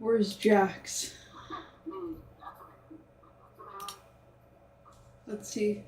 Where's Jax? Let's see.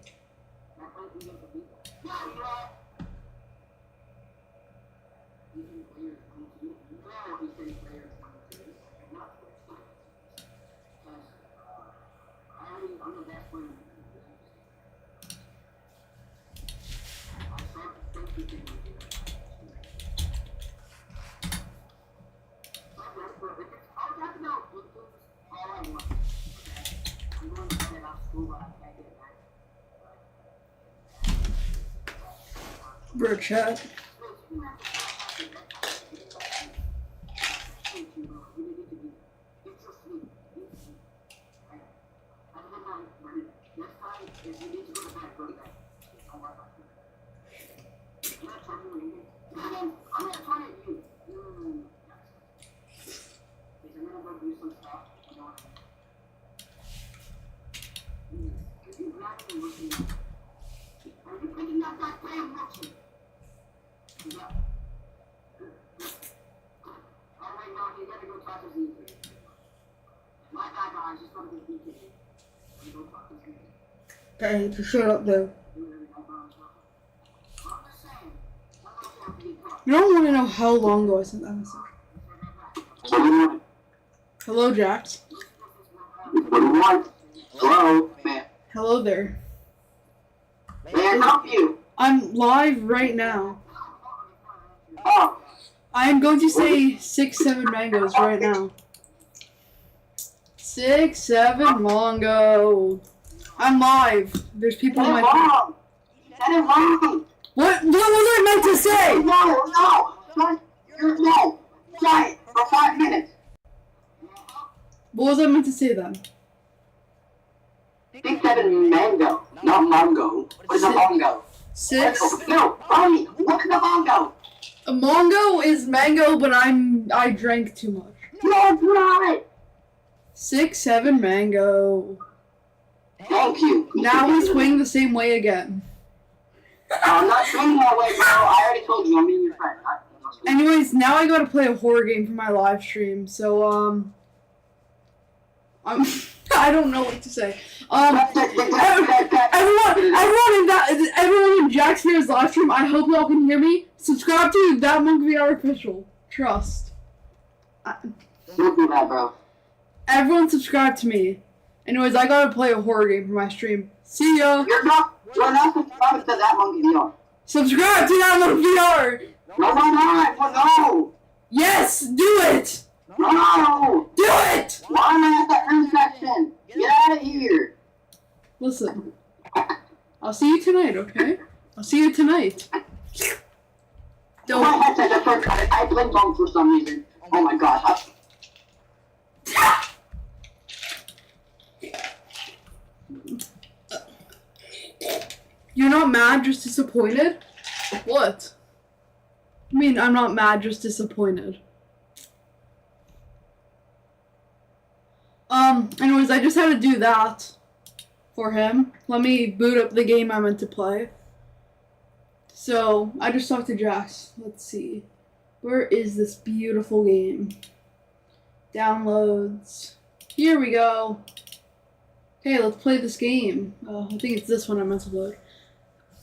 Bro, chat. Hey, just shut up though. You don't want to know how long ago I sent that message. Hello, Jax. What do you want? Hello, man. Hello there. May I help you? I'm live right now. Oh, I am going to say 6, 7 mangoes right now. 6, 7 mango. I'm live. There's people in my phone. wrong. You said it wrong. What was I meant to say? No. No. Quiet for 5 minutes. What was I meant to say then? 6, 7 mango, not mango. What is a mango? 6. No, Bonnie, look at the mango. A mango is mango, but I drank too much. No, it's not. 6, 7 mango. Thank you. Now we swing the same way again. I'm not swinging that way, bro. I already told you, I'm being your friend. Anyways, now I gotta play a horror game for my live stream. So I don't know what to say. Everyone in Jax Fear's live stream, I hope y'all can hear me. Subscribe to That Monk VR official. Trust. Don't do that, bro. Everyone subscribe to me. Anyways, I gotta play a horror game for my stream. See ya. You're not subscribed to That Monkey VR. Subscribe to That Monk VR. No. Yes, do it. No. Do it. Why am I at the intersection? Get out of here. Listen, I'll see you tonight, okay? I'll see you tonight. My Don't. headset just started cutting. I blinked on for some reason. Oh my gosh. You're not mad, just disappointed? What? I mean, I'm not mad, just disappointed. Anyways, I just had to do that for him. Let me boot up the game I meant to play. So, I just talked to Jax. Let's see. Where is this beautiful game? Downloads. Here we go. Okay, let's play this game. I think it's this one I meant to load.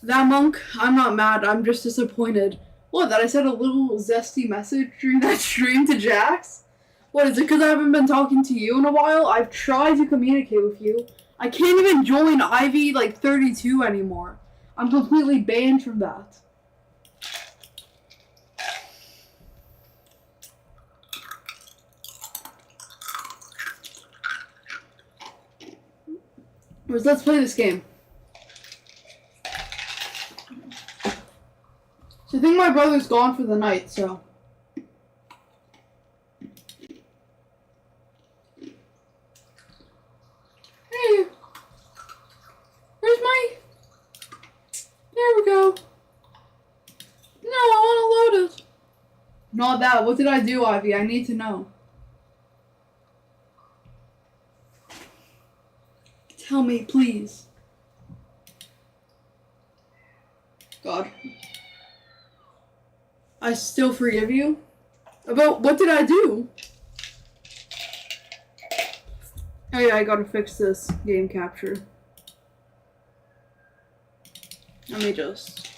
That Monk, I'm not mad, I'm just disappointed. What, that I sent a little zesty message during that stream to Jax? What, is it because I haven't been talking to you in a while? I've tried to communicate with you. I can't even join Ivy, 32 anymore. I'm completely banned from that. Let's play this game. So I think my brother's gone for the night, so. Hey. Where's my... There we go. No, I want to load it. Not that. What did I do, Ivy? I need to know. Tell me, please. God. I still forgive you? About what did I do? Oh yeah, I gotta fix this game capture. Let me just...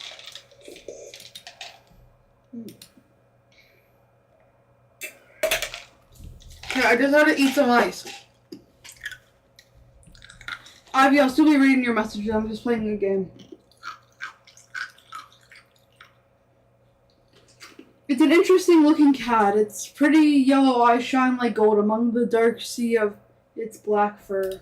Yeah, I just had to eat some ice. Ivy, I'll still be reading your messages. I'm just playing the game. It's an interesting looking cat. Its pretty yellow eyes shine like gold among the dark sea of its black fur.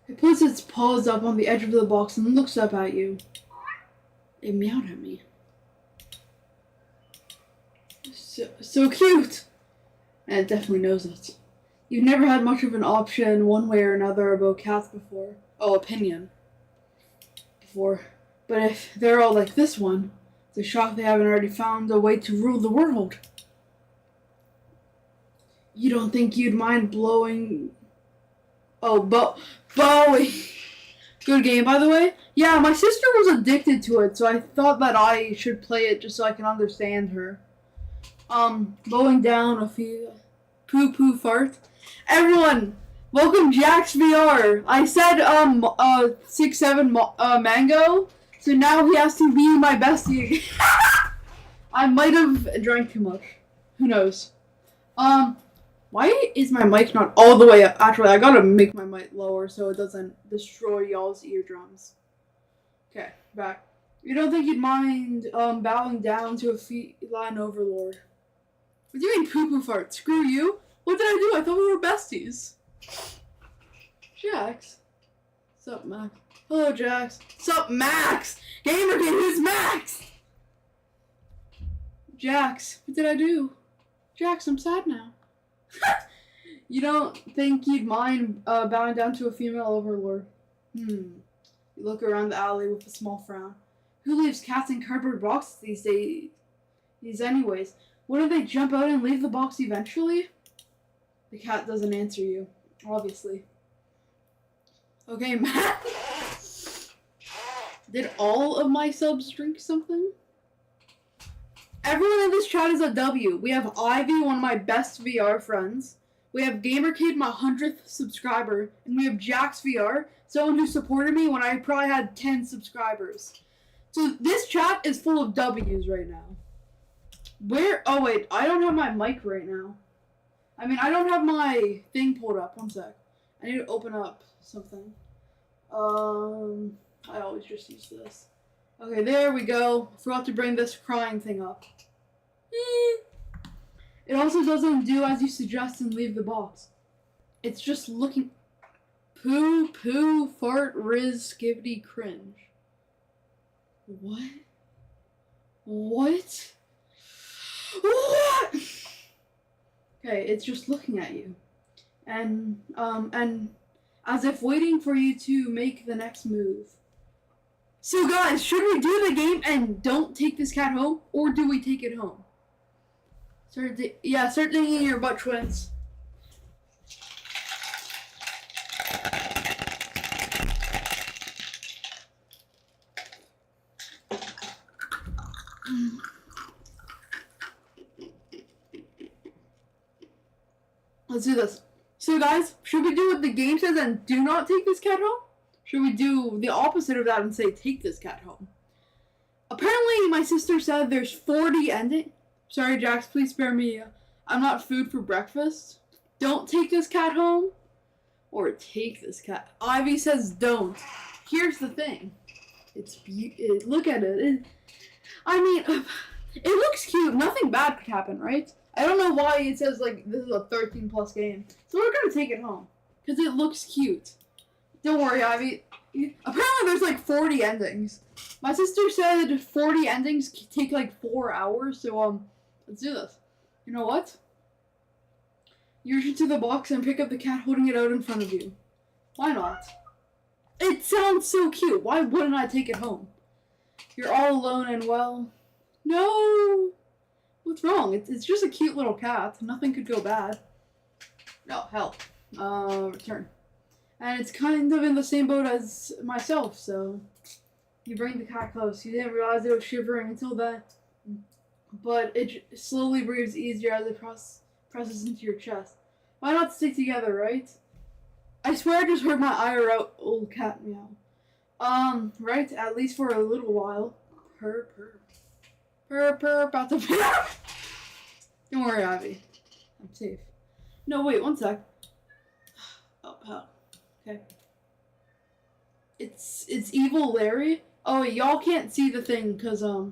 It puts its paws up on the edge of the box and looks up at you. It meowed at me. So cute! And it definitely knows it. You've never had much of an option one way or another about cats before. Oh, opinion. Before. But if they're all like this one, it's a shock they haven't already found a way to rule the world. You don't think you'd mind blowing... Oh, Bowie! Good game, by the way. Yeah, my sister was addicted to it, so I thought that I should play it just so I can understand her. Bowing down a few... Poo-poo fart. Everyone, welcome Jax VR. I said, 6-7 mango, so now he has to be my bestie. I might have drank too much. Who knows? Why is my mic not all the way up? Actually, I gotta make my mic lower so it doesn't destroy y'all's eardrums. Okay, back. You don't think you'd mind, bowing down to a feline overlord? What do you mean poo-poo fart? Screw you. What did I do? I thought we were besties. Jax. Sup, Max? Hello, Jax. Sup, Max? Gamer Kid, who's Max? Jax, what did I do? Jax, I'm sad now. You don't think you'd mind bowing down to a female overlord? You look around the alley with a small frown. Who leaves cats in cardboard boxes these days? Anyways, wouldn't they jump out and leave the box eventually? The cat doesn't answer you, obviously. Okay, Matt. Did all of my subs drink something? Everyone in this chat is a W. We have Ivy, one of my best VR friends. We have GamerKid, my 100th subscriber. And we have Jax VR, someone who supported me when I probably had 10 subscribers. So this chat is full of W's right now. Oh wait, I don't have my mic right now. I mean, I don't have my thing pulled up. One sec. I need to open up something. I always just use this. Okay, there we go. Forgot to bring this crying thing up. It also doesn't do as you suggest and leave the box. It's just looking... Poo, poo, fart, riz, skivity, cringe. What? What? What? Okay, it's just looking at you. And as if waiting for you to make the next move. So guys, should we do the game and don't take this cat home, or do we take it home? Start thinking in your butt, twins. Let's do this. So guys, should we do what the game says and do not take this cat home? Should we do the opposite of that and say take this cat home? Apparently my sister said there's 40 endings. Sorry, Jax, please spare me. I'm not food for breakfast. Don't take this cat home. Or take this cat. Ivy says don't. Here's the thing. Look at it. It looks cute. Nothing bad could happen, right? I don't know why it says, like, this is a 13+ game. So we're gonna take it home. Because it looks cute. Don't worry, Ivy. Apparently there's, like, 40 endings. My sister said 40 endings take, like, 4 hours. So, let's do this. You know what? You reach into the box and pick up the cat holding it out in front of you. Why not? It sounds so cute. Why wouldn't I take it home? You're all alone and, well... No! What's wrong? It's just a cute little cat. Nothing could go bad. No, hell. Return. And it's kind of in the same boat as myself, so... You bring the cat close. You didn't realize it was shivering until then. But it slowly breathes easier as it presses into your chest. Why not stick together, right? I swear I just heard my IRL old cat meow. Right? At least for a little while. Purr, purr. Purr, purr, about to purr. Don't worry, Ivy. I'm safe. No, wait, one sec. Oh. Okay. It's Evil Larry. Oh, wait, y'all can't see the thing, because, I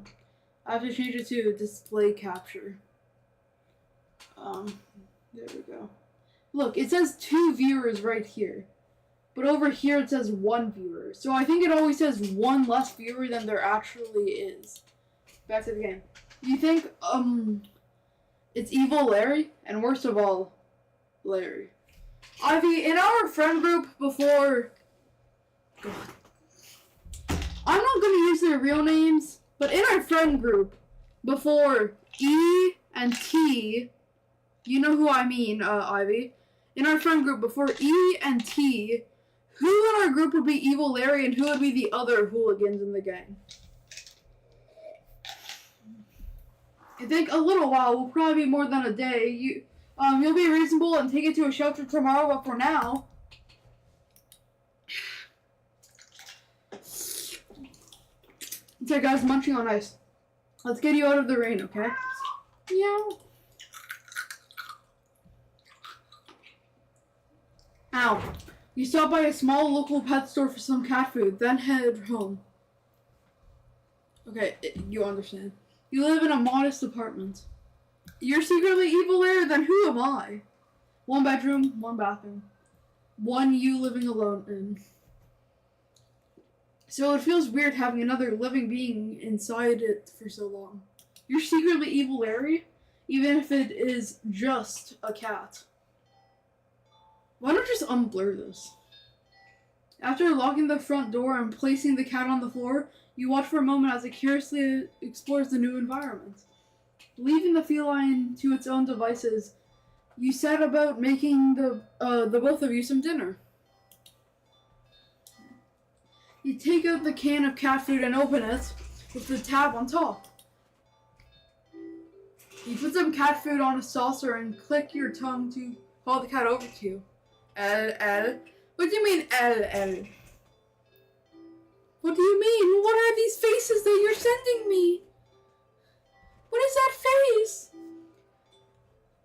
have to change it to display capture. There we go. Look, it says 2 viewers right here. But over here it says 1 viewer. So I think it always says 1 less viewer than there actually is. Back to the game. You think, it's Evil Larry? And worst of all, Larry. Ivy, in our friend group before... God. I'm not going to use their real names, but in our friend group before E and T... You know who I mean, Ivy. In our friend group before E and T... Who in our group would be Evil Larry and who would be the other hooligans in the gang? I think a little while will probably be more than a day. You'll be reasonable and take it to a shelter tomorrow, but for now... Okay, guys, munching on ice. Let's get you out of the rain, okay? Meow. Ow. You stop by a small local pet store for some cat food, then head home. Okay, you understand. You live in a modest apartment. You're secretly Evil Larry, then who am I? 1 bedroom, 1 bathroom. 1 you living alone in. So it feels weird having another living being inside it for so long. You're secretly Evil Larry, even if it is just a cat. Why don't I just unblur this? After locking the front door and placing the cat on the floor, you watch for a moment as it curiously explores the new environment. Leaving the feline to its own devices, you set about making the both of you some dinner. You take out the can of cat food and open it with the tab on top. You put some cat food on a saucer and click your tongue to call the cat over to you. L. What do you mean, L? What do you mean? What are these faces that you're sending me? What is that face?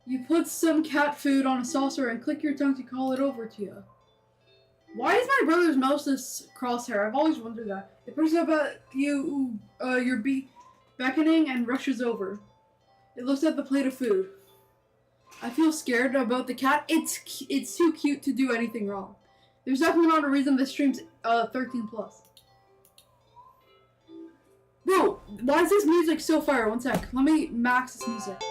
You put some cat food on a saucer and click your tongue to call it over to you. Why is my brother's mouse this crosshair? I've always wondered that. It pushes up at you, your beckoning and rushes over. It looks at the plate of food. I feel scared about the cat. It's too cute to do anything wrong. There's definitely not a reason this stream's 13+. Bro, why is this music so fire? One sec. Let me max this music.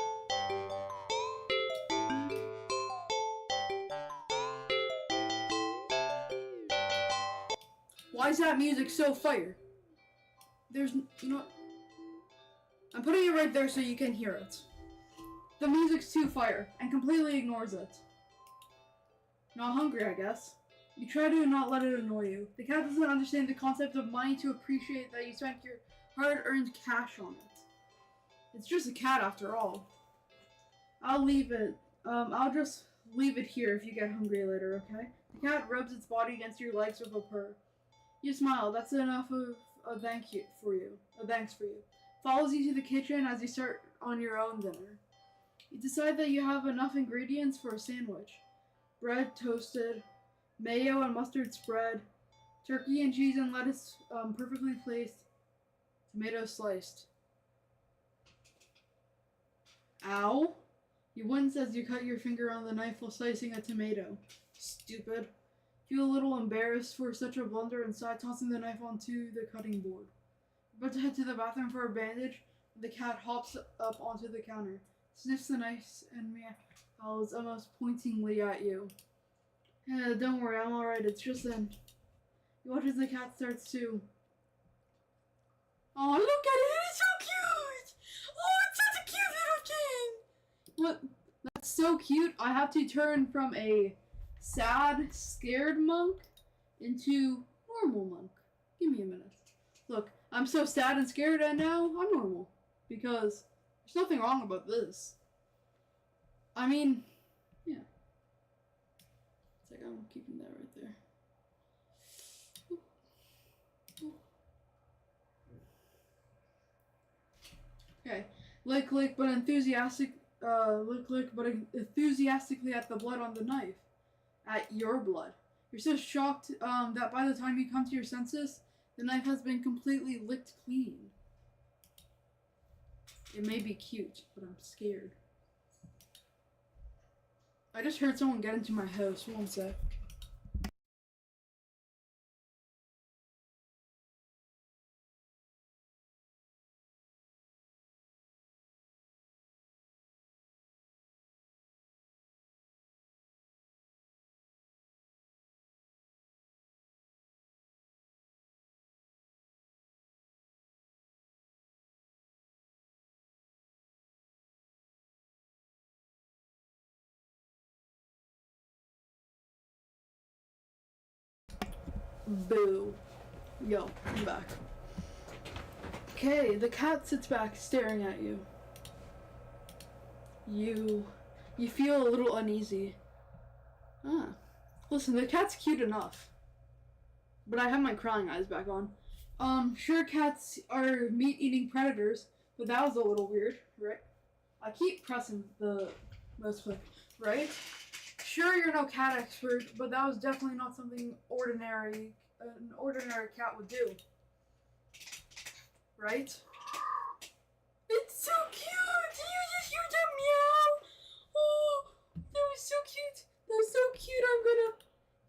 Why is that music so fire? You know what? I'm putting it right there so you can hear it. The music's too fire and completely ignores it. Not hungry, I guess. You try to not let it annoy you. The cat doesn't understand the concept of money to appreciate that you spent your hard-earned cash on it. It's just a cat after all. I'll leave it. I'll just leave it here if you get hungry later, okay? The cat rubs its body against your legs with a purr. You smile. That's enough of a thanks for you. Follows you to the kitchen as you start on your own dinner. You decide that you have enough ingredients for a sandwich. Bread toasted, mayo and mustard spread, turkey and cheese and lettuce perfectly placed, tomatoes sliced. Ow! You wince as you cut your finger on the knife while slicing a tomato. Stupid. Feel a little embarrassed for such a blunder and start tossing the knife onto the cutting board. About to head to the bathroom for a bandage, the cat hops up onto the counter, sniffs the knife, and meows almost pointingly at you. Don't worry, I'm alright, it's just then. You watch as the cat starts to... Oh, look at it, it's so cute! Oh, it's such a cute little thing! What? That's so cute, I have to turn from a sad, scared monk into normal monk. Give me a minute. Look, I'm so sad and scared and now I'm normal. Because there's nothing wrong about this. I mean, yeah. It's like I'm keeping that right there. Okay. Lick, but enthusiastically at the blood on the knife. At your blood. You're so shocked that by the time you come to your senses, the knife has been completely licked clean. It may be cute, but I'm scared. I just heard someone get into my house. One sec. Boo. Yo, I'm back. Okay, the cat sits back staring at you. You feel a little uneasy. Ah. Listen, the cat's cute enough. But I have my crying eyes back on. Sure, cats are meat-eating predators, but that was a little weird, right? I keep pressing the mouse click, right? Sure, you're no cat expert, but that was definitely not something an ordinary cat would do. Right? It's so cute! Did you just hear that meow? Oh, that was so cute. That was so cute. I'm gonna...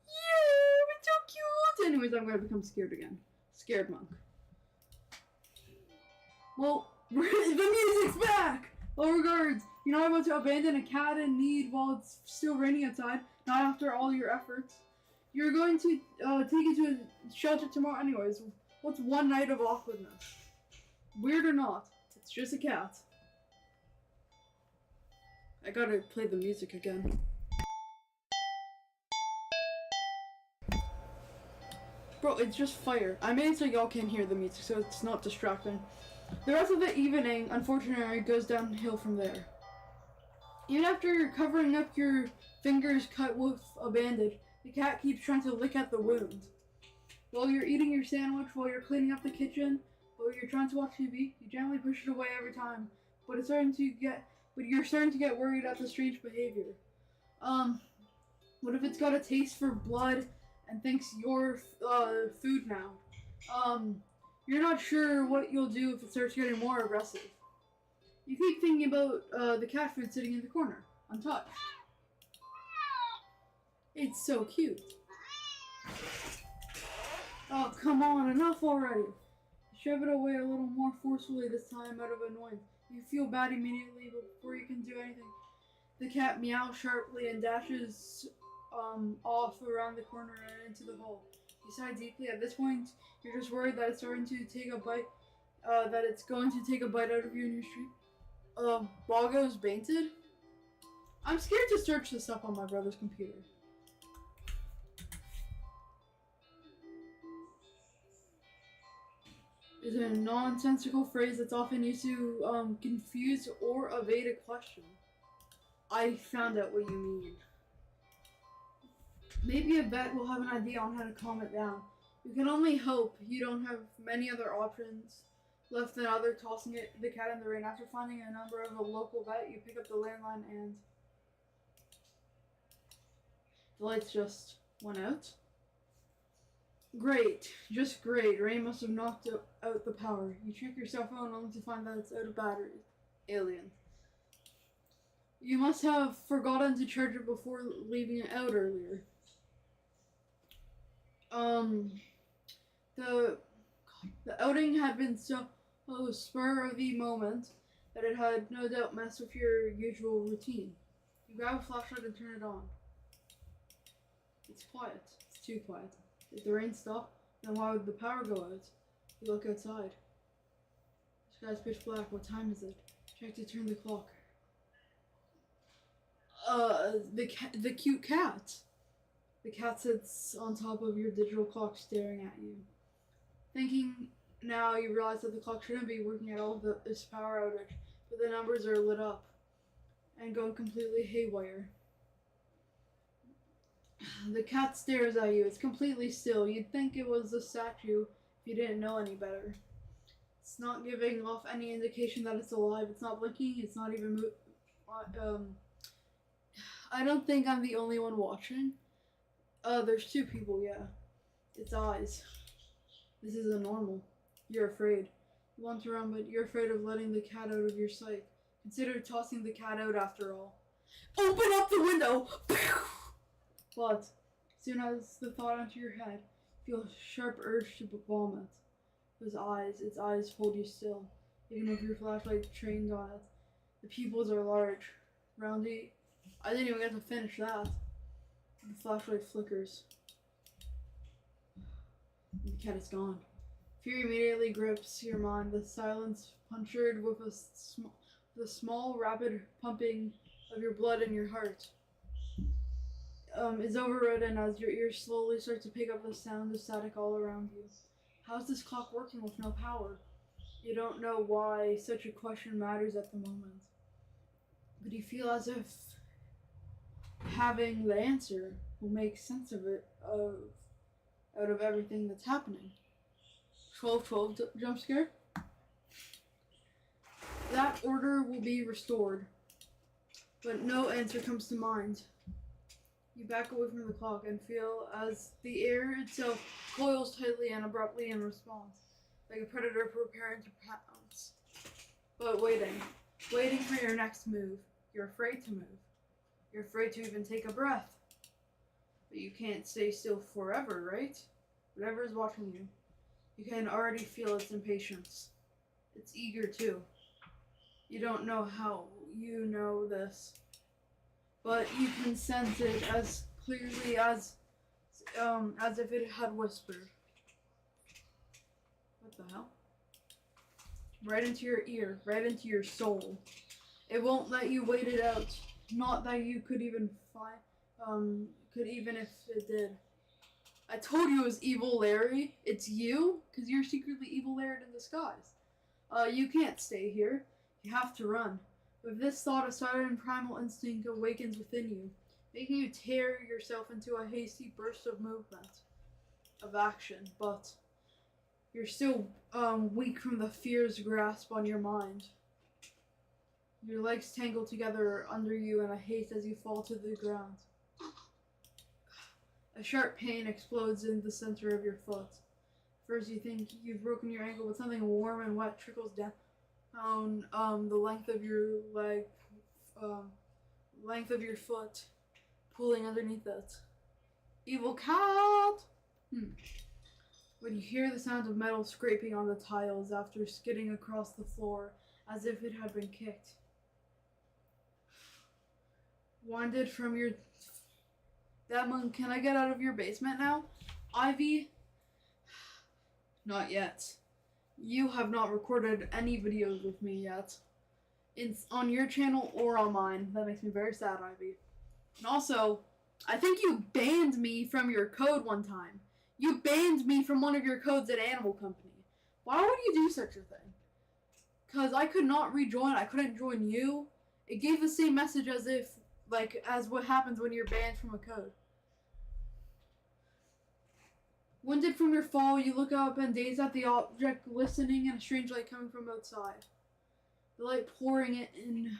Yeah, it's so cute. Anyways, I'm gonna become scared again. Scared monk. Well, the music's back! Oh, regards. You're not about to abandon a cat in need while it's still raining outside. Not after all your efforts. You're going to take it to a shelter tomorrow anyways. What's one night of awkwardness? Weird or not, it's just a cat. I gotta play the music again. Bro, it's just fire. I made it so y'all can't hear the music, so it's not distracting. The rest of the evening, unfortunately, goes downhill from there. Even after covering up your fingers cut with a bandage, the cat keeps trying to lick at the wound. While you're eating your sandwich, while you're cleaning up the kitchen, while you're trying to watch TV, you gently push it away every time. But you're starting to get worried at the strange behavior. What if it's got a taste for blood and thinks you're food now? You're not sure what you'll do if it starts getting more aggressive. You keep thinking about the cat food sitting in the corner, untouched. It's so cute. Oh, come on, enough already. Shove it away a little more forcefully this time out of annoyance. You feel bad immediately, but before you can do anything, the cat meows sharply and dashes off around the corner and into the hole. You sigh deeply. At this point, you're just worried that it's starting to take a bite, that it's going to take a bite out of you in your street. Bogo's Bainted? I'm scared to search this up on my brother's computer. Is a nonsensical phrase that's often used to confuse or evade a question. I found out what you mean. Maybe a vet will have an idea on how to calm it down. You can only hope you don't have many other options left than other tossing the cat in the rain. After finding a number of a local vet, you pick up the landline and the lights just went out. Great, just great. Rain must have knocked out the power. You check your cell phone only to find that it's out of batteries. Alien. You must have forgotten to charge it before leaving it out earlier. The outing had been so spur of the moment that it had no doubt messed with your usual routine. You grab a flashlight and turn it on. It's quiet. It's too quiet. Did the rain stop? Then why would the power go out? You look outside. The sky's pitch black. What time is it? Check to turn the clock. The cute cat. The cat sits on top of your digital clock staring at you. Thinking now you realize that the clock shouldn't be working at all this power outage, but the numbers are lit up. and go completely haywire. The cat stares at you. It's completely still. You'd think it was a statue if you didn't know any better. It's not giving off any indication that it's alive. It's not blinking. It's not even I don't think I'm the only one watching. There's two people, yeah. Its eyes. This isn't normal. You're afraid. You want to run, but you're afraid of letting the cat out of your sight. Consider tossing the cat out after all. Open up the window! But, as soon as the thought enters your head, you feel a sharp urge to vomit. Its eyes hold you still, even if your flashlight trained on it. The pupils are large, roundy. I didn't even get to finish that. The flashlight flickers. The cat is gone. Fear immediately grips your mind. The silence, punctured with the small, rapid pumping of your blood in your heart, is overridden as your ears slowly start to pick up the sound of static all around you. How's this clock working with no power? You don't know why such a question matters at the moment, but you feel as if having the answer will make sense of it, out of everything that's happening. 12-12 jump scare. That order will be restored, but no answer comes to mind. You back away from the clock and feel as the air itself coils tightly and abruptly in response, like a predator preparing to pounce. But waiting for your next move. You're afraid to move. You're afraid to even take a breath. But you can't stay still forever, right? Whatever is watching you, you can already feel its impatience. It's eager too. You don't know how you know this, but you can sense it as clearly as if it had whispered. What the hell? Right into your ear, right into your soul. It won't let you wait it out. Not that you could even even if it did. I told you it was Evil Larry. It's you, because you're secretly Evil Larry in disguise. You can't stay here. You have to run. With this thought, a sudden primal instinct awakens within you, making you tear yourself into a hasty burst of movement, of action, but you're still weak from the fear's grasp on your mind. Your legs tangle together under you in a haste as you fall to the ground. A sharp pain explodes in the center of your foot. First you think you've broken your ankle, but something warm and wet trickles down the length of your leg, length of your foot, pulling underneath it. Evil cat! When you hear the sound of metal scraping on the tiles after skidding across the floor as if it had been kicked. Winded from your... That monk, can I get out of your basement now? Ivy? Not yet. You have not recorded any videos with me yet. It's on your channel or on mine. That makes me very sad, Ivy. And also, I think you banned me from your code one time. You banned me from one of your codes at Animal Company. Why would you do such a thing? Because I could not rejoin. I couldn't join you. It gave the same message as if, as what happens when you're banned from a code. Winded from your fall, you look up and gaze at the object, listening, and a strange light coming from outside. The light pouring in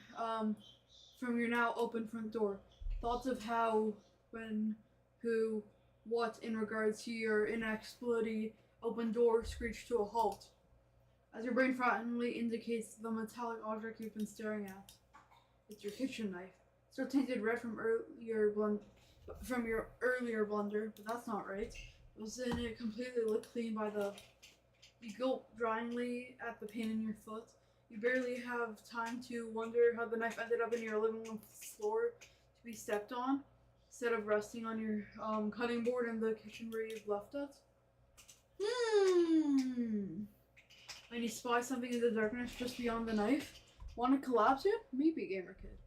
from your now open front door. Thoughts of how, when, who, what in regards to your inexplicably open door screech to a halt, as your brain frighteningly indicates the metallic object you've been staring at. It's your kitchen knife. Still tainted red from your earlier blunder, but that's not right. Wasn't it completely licked clean by the... You gulp dryingly at the pain in your foot. You barely have time to wonder how the knife ended up in your living room floor to be stepped on, instead of resting on your cutting board in the kitchen where you've left it. When you spy something in the darkness just beyond the knife. Want to collapse it? Maybe, Gamer Kid.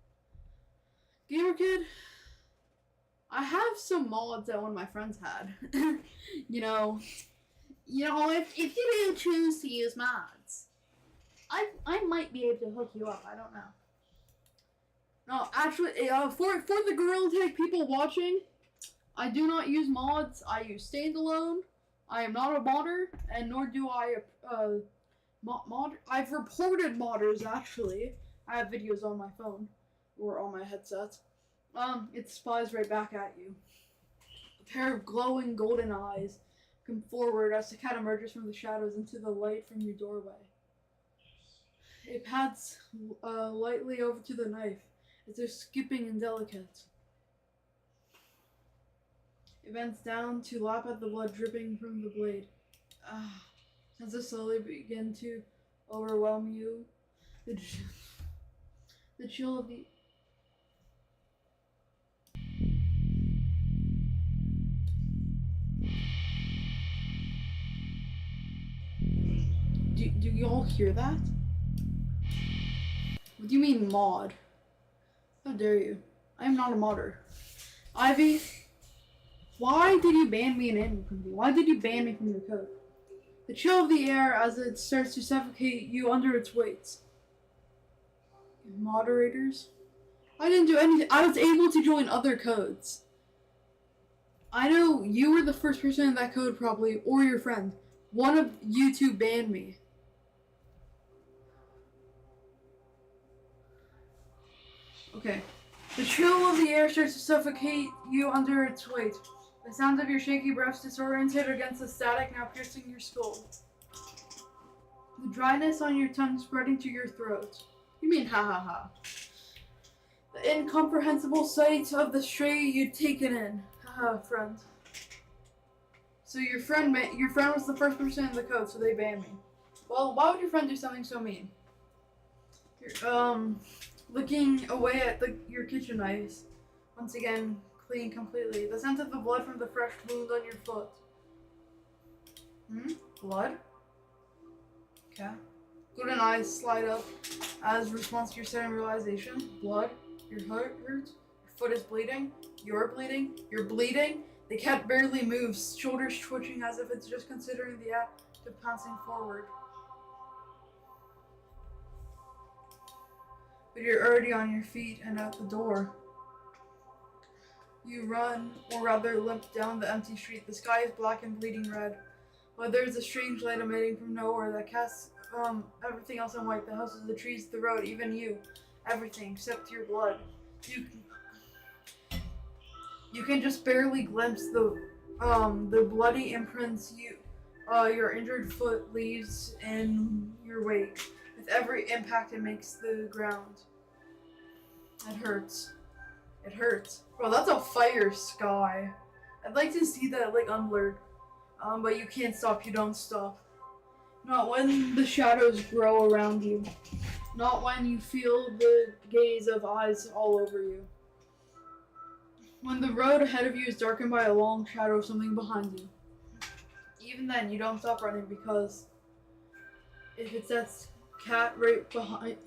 Gamer Kid, I have some mods that one of my friends had. you know, if you do choose to use mods, I might be able to hook you up. I don't know. No, Actually, for the Gorilla Tag people watching, I do not use mods. I use standalone. I am not a modder, and nor do I mod. I've reported modders actually. I have videos on my phone or on my headset. It spies right back at you. A pair of glowing golden eyes come forward as the cat emerges from the shadows into the light from your doorway. It pads lightly over to the knife as if skipping indelicate. It bends down to lap at the blood dripping from the blade. As it slowly begin to overwhelm you, the chill of the... Do you all hear that? What do you mean mod? How dare you? I am not a modder. Ivy, why did you ban me and Andy from me? Why did you ban me from your code? The chill of the air as it starts to suffocate you under its weight. Moderators? I didn't do anything. I was able to join other codes. I know you were the first person in that code probably, or your friend. One of you two banned me. Okay. The chill of the air starts to suffocate you under its weight. The sound of your shaky breaths disoriented against the static now piercing your skull. The dryness on your tongue spreading to your throat. You mean ha ha ha. The incomprehensible sight of the stray you'd taken in. Haha, friend. So your friend was the first person in the code, so they banned me. Well, why would your friend do something so mean? You're, looking away at your kitchen knives. Once again, clean completely. The scent of the blood from the fresh wound on your foot. Blood? Okay. Golden eyes slide up as response to your sudden realization. Blood? Your heart hurts? Your foot is bleeding? You're bleeding? You're bleeding? The cat barely moves, shoulders twitching as if it's just considering the act of pouncing forward. But you're already on your feet and out the door. You run, or rather limp down the empty street. The sky is black and bleeding red, but there's a strange light emanating from nowhere that casts everything else in white. The houses, the trees, the road, even you. Everything except your blood. You can just barely glimpse the bloody imprints your injured foot leaves in your wake. With every impact it makes the ground. It hurts. It hurts. Bro, that's a fire sky. I'd like to see that like unblurred. But you can't stop, you don't stop. Not when the shadows grow around you. Not when you feel the gaze of eyes all over you. When the road ahead of you is darkened by a long shadow of something behind you. Even then, you don't stop running because if it's that cat right behind,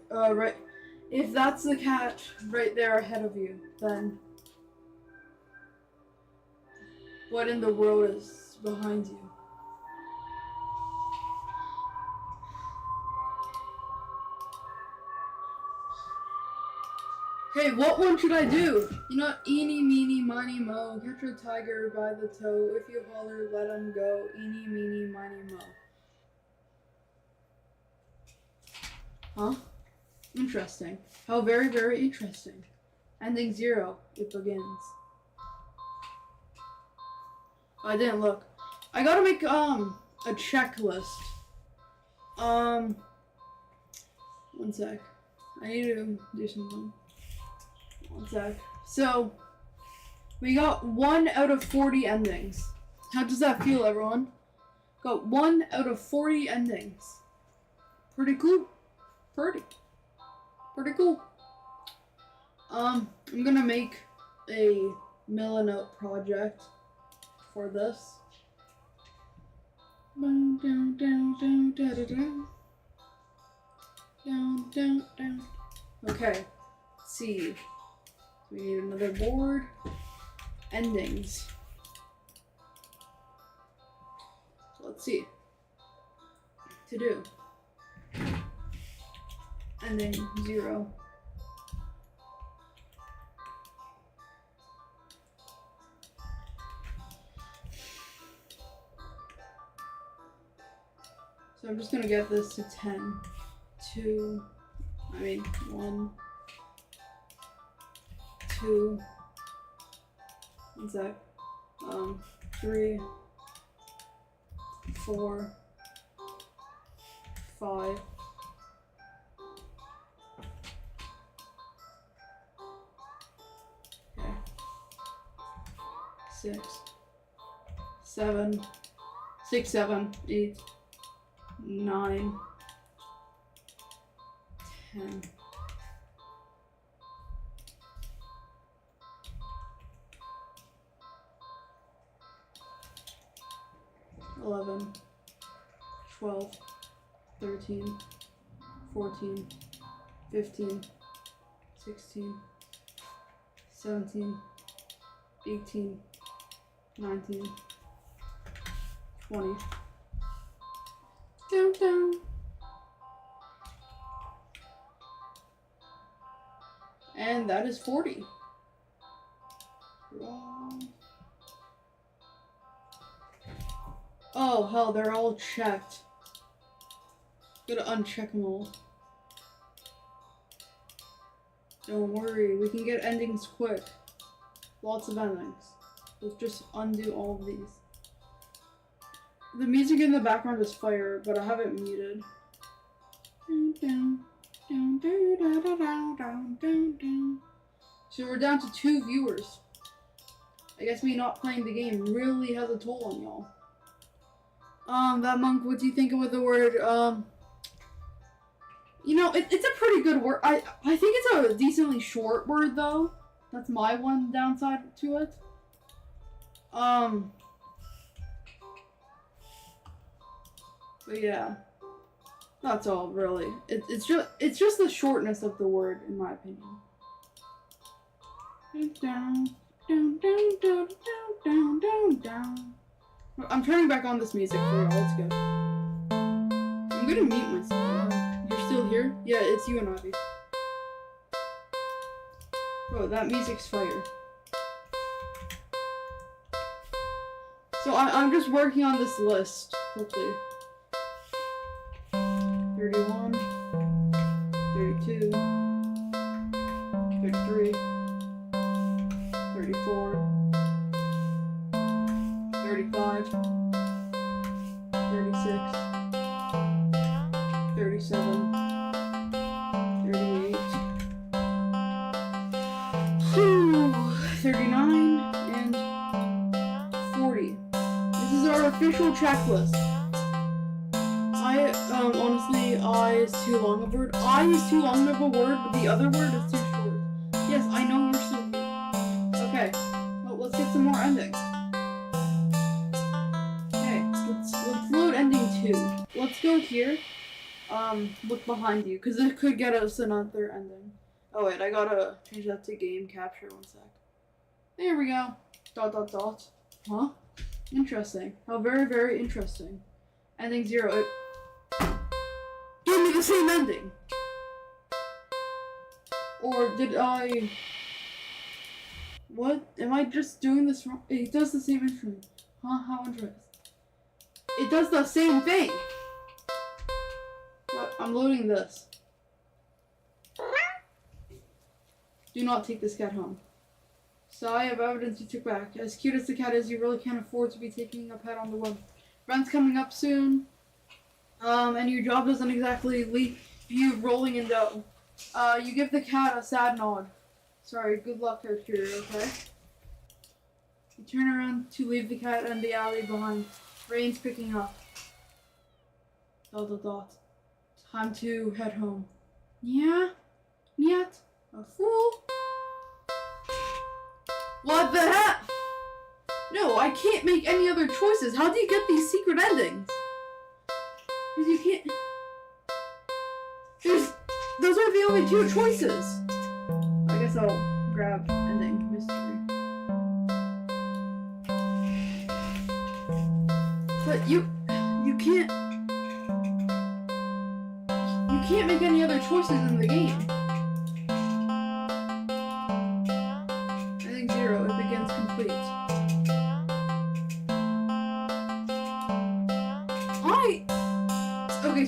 if that's the cat right there ahead of you, then what in the world is behind you? Hey, what one should I do? You know, eeny, meeny, miny, mo. Catch a tiger by the toe. If you holler, let him go. Eeny, meeny, miny, mo. Huh? Interesting. How very, very interesting. Ending 0. It begins. I didn't look. I gotta make, a checklist. One sec. I need to do something. One sec. So, we got 1 out of 40 endings. How does that feel, everyone? Got 1 out of 40 endings. Pretty cool. Pretty cool. I'm gonna make a Millinote project for this. Okay. Let's see. We need another board. Endings. So let's see. To do. Ending 0. So I'm just gonna get this to 10. 2. 1. 2. 1 sec. 3. 4. 5. 6, 7, 6, 7, 8, 9, 10. 11, 12, 13, 14, 15, 16, 17, 18, 19, 20. Down, down. And that is 40. Oh, hell, they're all checked. Gotta uncheck them all. Don't worry, we can get endings quick. Lots of endings. Let's just undo all of these. The music in the background is fire, but I have it muted. So we're down to 2 viewers. I guess me not playing the game really has a toll on y'all. That monk, what do you think of the word, you know, it's a pretty good word. I think it's a decently short word, though. That's my one downside to it. But yeah. That's all, really. It's just the shortness of the word, in my opinion. Down, down, down, down, down, down, down. I'm turning back on this music for y'all. It's good. I'm gonna mute myself. You're still here? Yeah, it's you and Avi. Bro, that music's fire. So I'm just working on this list quickly. 31, 32, 33, 34, 35, 36, 37, 38, 39, and 40. This is our official checklist. Honestly, I is too long of a word. I is too long of a word, but the other word is too short. Yes, I know you're still here. Okay, well, let's get some more endings. Okay, let's load ending 2. Let's go here. Look behind you, because it could get us another ending. Oh wait, I gotta change that to game capture. 1 sec. There we go. ... Huh? Interesting. How very, very interesting. Ending 0. It gave me the same ending. Or did I... What? Am I just doing this wrong? It does the same instrument. Huh? How interesting. It does the same thing. What? I'm loading this. Do not take this cat home. So I have evidence you took back. As cute as the cat is, you really can't afford to be taking a pet on the web. Rent's coming up soon. And your job doesn't exactly leave you rolling in dough. You give the cat a sad nod. Sorry, good luck out here, okay? You turn around to leave the cat in the alley behind. Rain's picking up. ... Time to head home. Yeah? Yet? A fool? What the heck? No, I can't make any other choices. How do you get these secret endings? Because you can't... Those are the only 2 choices. I guess I'll grab ending mystery. But you can't... You can't make any other choices in the game. Ending 0, it begins complete.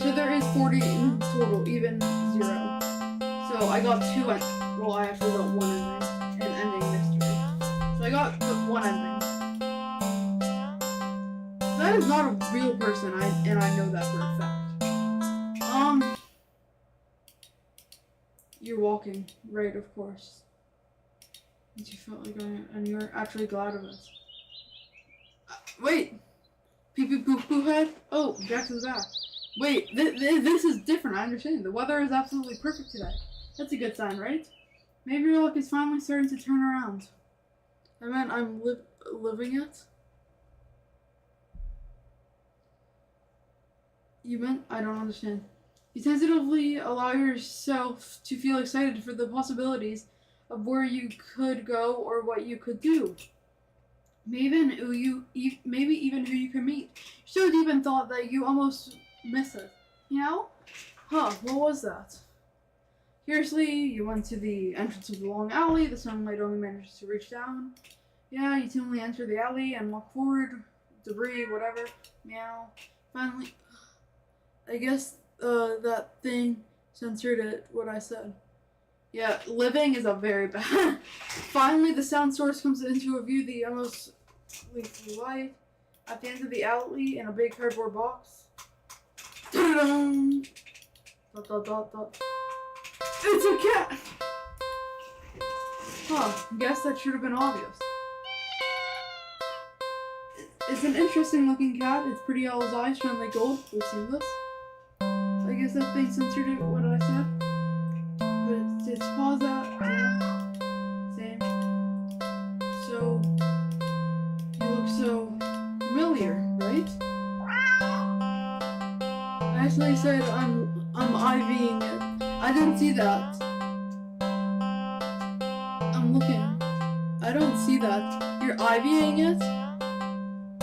so there is 40 in total, even 0. So I got 2 well, I actually got 1 ending, an ending mystery. So I got the 1 ending. That is not a real person, and I know that for a fact. You're walking, right, of course. You felt like and you're actually glad of it. Wait! Pee pee poo poo head? Oh, back to the back. Wait, this is different, I understand. The weather is absolutely perfect today. That's a good sign, right? Maybe your luck is finally starting to turn around. I meant I'm living it? You meant? I don't understand. You tentatively allow yourself to feel excited for the possibilities of where you could go or what you could do. Maybe even who you can meet. So deep in thought that you almost miss it. You know? Huh, what was that? Curiously, you went to the entrance of the long alley. The sunlight only managed to reach down. Yeah, you timidly enter the alley and walk forward. Debris, whatever. Meow. Finally, I guess that thing censored it, what I said. Yeah, living is a very bad. Finally, the sound source comes into a view. The almost leads light at the end of the alley in a big cardboard box. Ta-da-dum! Dot, dot, dot, dot. It's a cat! Huh, guess that should have been obvious. It's an interesting looking cat. It's pretty all his eyes shine like gold. We've seen this. I guess that thing censored it, what I said. But it's paws out. Yeah. Same. So, you look so familiar, right? I actually said I'm IVing it. I didn't see that. I'm looking. I don't see that. You're IVing it?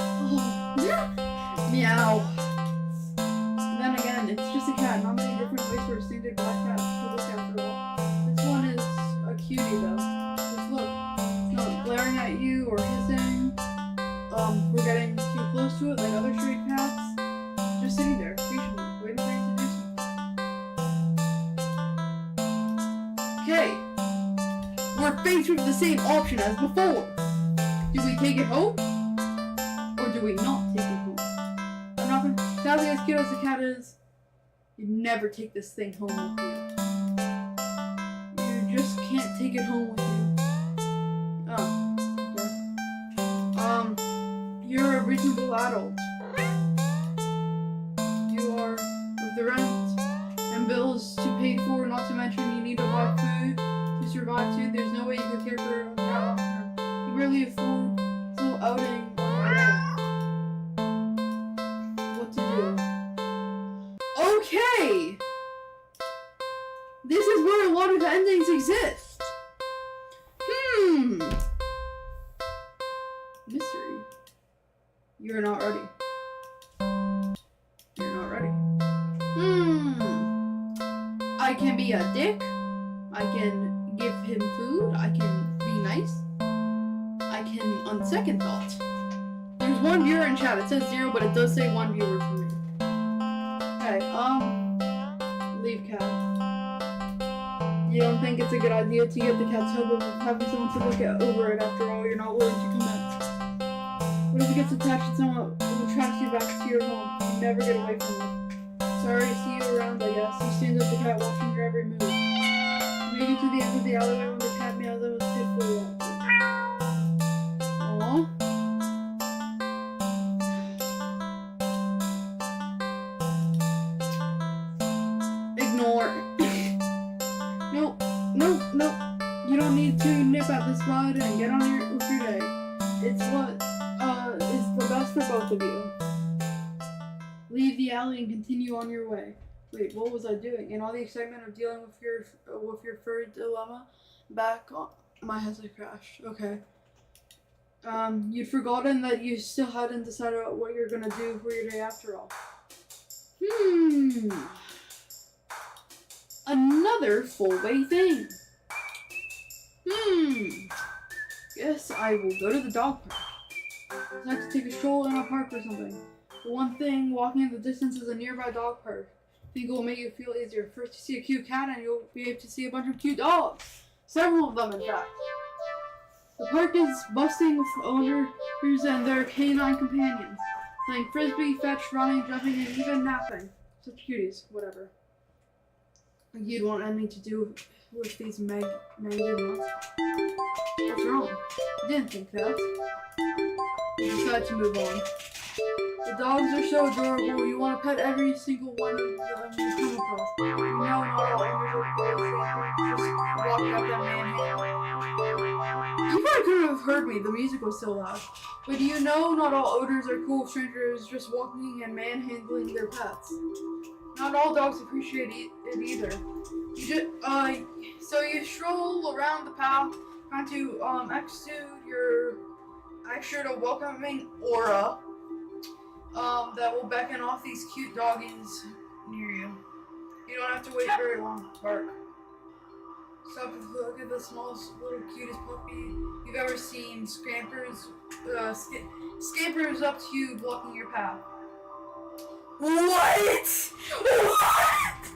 Oh. Meow. Then again, it's just a cat. Not many different ways for a distinctive black cat to look after all. This one is a cutie though. Just look. It's not glaring at you or hissing. We're getting too close to it like other stray cats. Just sitting there, patiently, waiting for you to do something. Okay. We're faced with the same option as before. Do we take it home? Or do we not take it home? I'm not gonna. Sadly, as cute as the cat is, you'd never take this thing home with you. You just can't take it home with you. Oh, okay. You're a reasonable adult. You are with the rent and bills to pay for, not to mention you need to buy food to survive too. There's no way you could care for a cat long term. You barely afford a little outing. Okay! This is where a lot of endings exist. Mystery. You're not ready. You're not ready. I can be a dick. I can give him food. I can be nice. I can, on second thought. There's 1 viewer in chat. It says 0, but it does say 1 viewer for me. Okay, leave cat. You don't think it's a good idea to get the cat's help of having someone to look over it after all? You're not willing to commit. What if it gets attached to someone who tracks you back to your home? You never get away from it. Sorry to see you around, I guess. You stand up the cat watching your every move. You make it to the end of the alleyway when the cat meows and was pitifully wet. Aww. Nope. You don't need to nip at this bud and get on with your day. It's what is the best for both of you. Leave the alley and continue on your way. Wait, what was I doing? In all the excitement of dealing with your furry dilemma, back on my headset crashed. Okay. You'd forgotten that you still hadn't decided what you're gonna do for your day after all. Another full-way thing. Guess I will go to the dog park. I'd like to take a stroll in a park or something. For one thing, walking in the distance is a nearby dog park. think it will make you feel easier. First, you see a cute cat, and you'll be able to see a bunch of cute dogs. Several of them, in fact. The park is bustling with owners and their canine companions, playing frisbee, fetch, running, jumping, and even napping. Such cuties, whatever. You'd want anything to do with these maggot nuts. What's wrong? I didn't think that. You decide to move on. The dogs are so adorable, you want to pet every single one of them you come across. You know not all owners are close, just walking up that man. You probably couldn't have heard me, the music was so loud. But you know not all owners are cool strangers just walking and manhandling their pets. Not all dogs appreciate it either. So you stroll around the path, trying to exude your extra welcoming aura that will beckon off these cute doggies near you. You don't have to wait very long to bark. Stop and look at the smallest, little, cutest puppy you've ever seen. Scampers up to you, blocking your path. What? What?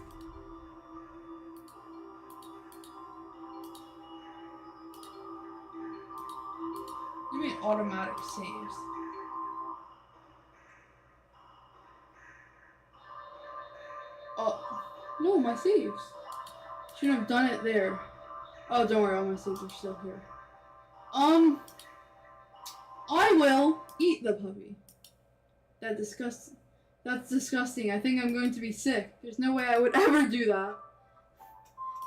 You mean automatic saves? Oh, no, my saves. Shouldn't have done it there. Oh, don't worry, all my saves are still here. I will eat the puppy. That's disgusting. I think I'm going to be sick. There's no way I would ever do that.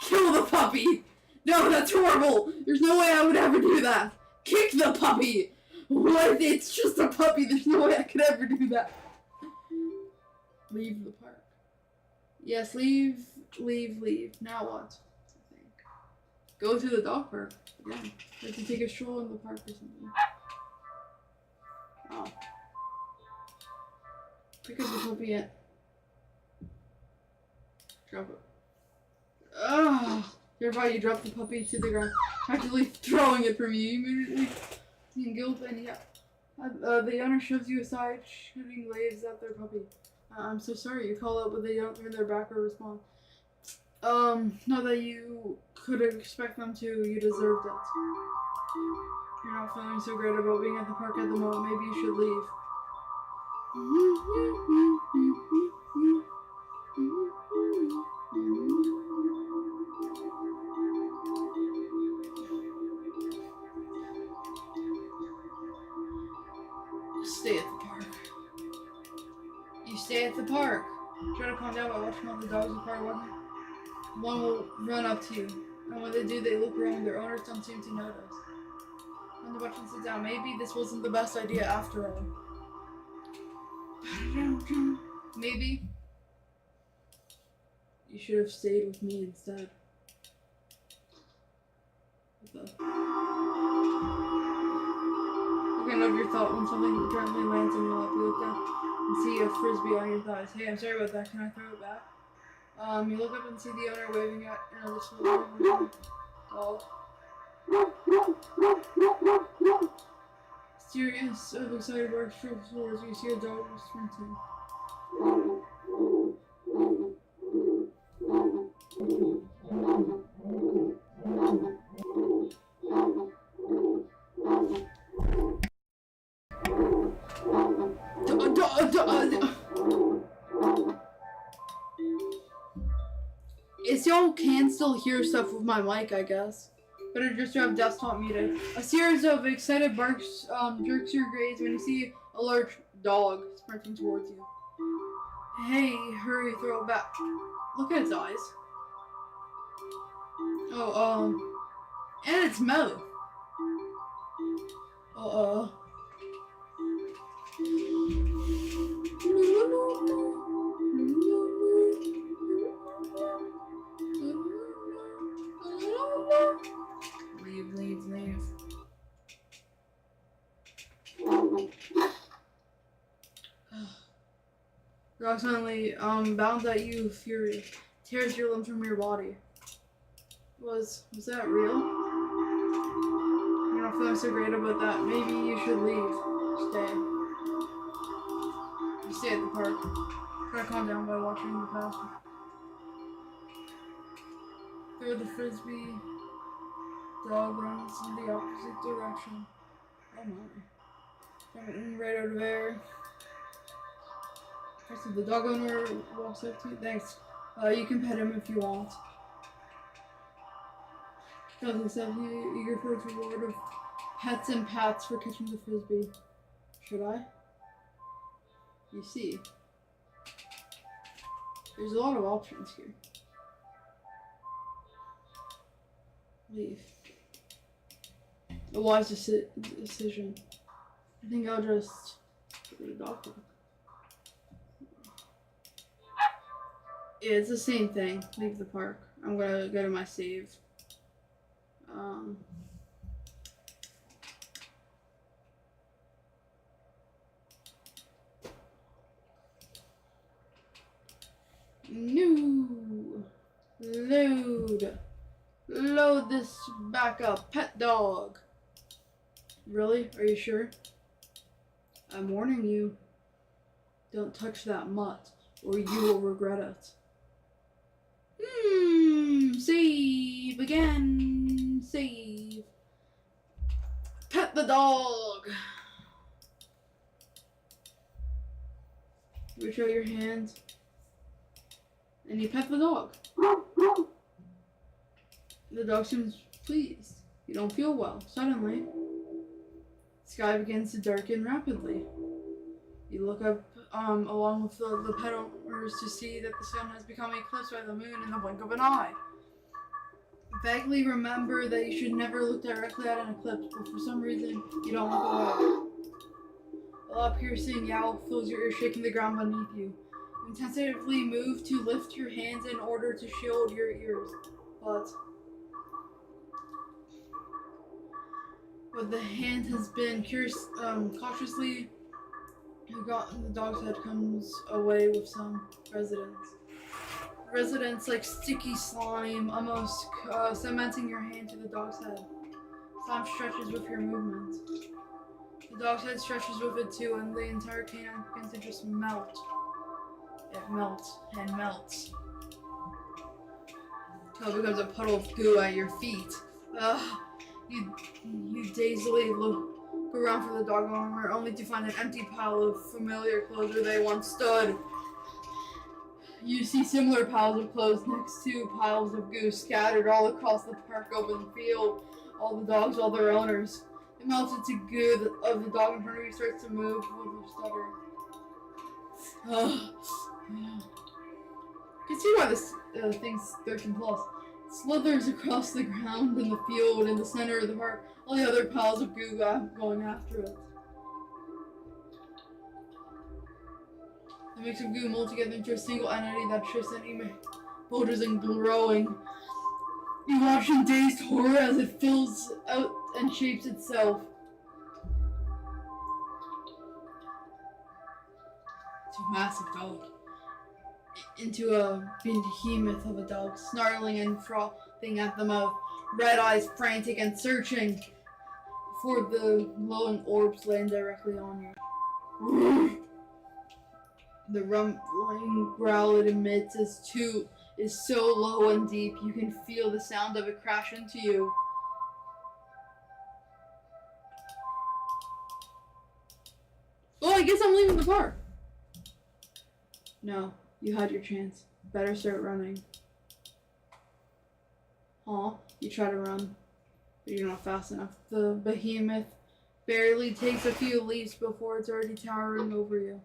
Kill the puppy! No, that's horrible! There's no way I would ever do that! Kick the puppy! What? It's just a puppy. There's no way I could ever do that. Leave the park. Yes, leave. Now what? I think. Go to the dog park. Again. You have to take a stroll in the park or something. Oh. Pick up the puppy yet. Drop it. Ugh. Thereby you drop the puppy to the ground, practically throwing it from you. Immediately seeing guilt and yeah. The owner shoves you aside, shooting waves at their puppy. I'm so sorry, you call out, but they don't turn their back or respond. Not that you could expect them to, you deserved it. You're not feeling so great about being at the park at the moment, maybe you should leave. Stay at the park. You stay at the park. Try to calm down by watching all the dogs in the park. One will run up to you, and when they do, they look around. Their owners don't seem to notice. When the watch and sit down, maybe this wasn't the best idea after all. Maybe you should have stayed with me instead. Looking over your thought when something gently lands in your lap, you look down and see a frisbee on your thighs. Hey, I'm sorry about that. Can I throw it back? You look up and see the owner waving at another small dog. Serious of excited bark strokes towards you. See a dog sprinting. Y'all can still hear stuff with my mic, I guess. Better just to have desktop muted. A series of excited barks jerks your gaze when you see a large dog sprinting towards you. Hey, hurry, throw it back. Look at its eyes. Oh, and its mouth. Leave. Rock suddenly bounds at you, furious, tears your limbs from your body. Was that real? You're not feeling so great about that. Maybe you should leave. Stay. You stay at the park. Try to calm down by watching the past. Throw the frisbee. Dog runs in the opposite direction. Oh my. Coming right out of there. So the dog owner walks up to you. Thanks. You can pet him if you want. Does accept you, eager for its reward of pets and pats for catching the frisbee. Should I? You see, there's a lot of options here. Leave. A wise decision. I think I'll just go to the doctor. Yeah, it's the same thing. Leave the park. I'm gonna go to my save. New. Load this back up. Pet dog. Really? Are you sure? I'm warning you. Don't touch that mutt, or you will regret it. Save again. Save. Pet the dog. Reach out your hand. And you pet the dog. The dog seems pleased. You don't feel well. Suddenly, the sky begins to darken rapidly. You look up along with the pet owners to see that the sun has become eclipsed by the moon in the blink of an eye. Vaguely remember that you should never look directly at an eclipse, but for some reason, you don't look away. A loud piercing yowl fills your ear, shaking the ground beneath you. You intensively move to lift your hands in order to shield your ears, but the hand has been cautiously the dog's head comes away with some residents like sticky slime, almost cementing your hand to the dog's head. Slime stretches with your movement. The dog's head stretches with it too, and the entire canine begins to just melt. It melts and melts. Until it becomes a puddle of goo at your feet. You dazedly look around for the dog owner, only to find an empty pile of familiar clothes where they once stood. You see similar piles of clothes next to piles of goo scattered all across the park open field. All the dogs, all their owners. It melts into goo of the dog in front of you starts to move with a stutter. You can see why this thing's 13 plus. Slithers across the ground in the field in the center of the park. All the other piles of goo going after it. The mix of goo mold together into a single entity that shifts and bulges and growing. You watch in dazed horror as it fills out and shapes itself. It's a massive dog. Into a behemoth of a dog, snarling and frothing at the mouth, red eyes frantic and searching before the glowing orbs land directly on you. The rumbling growl it emits is so low and deep you can feel the sound of it crash into you. Well, I guess I'm leaving the park. No. You had your chance. Better start running. You try to run, but you're not fast enough. The behemoth barely takes a few leaps before it's already towering over you.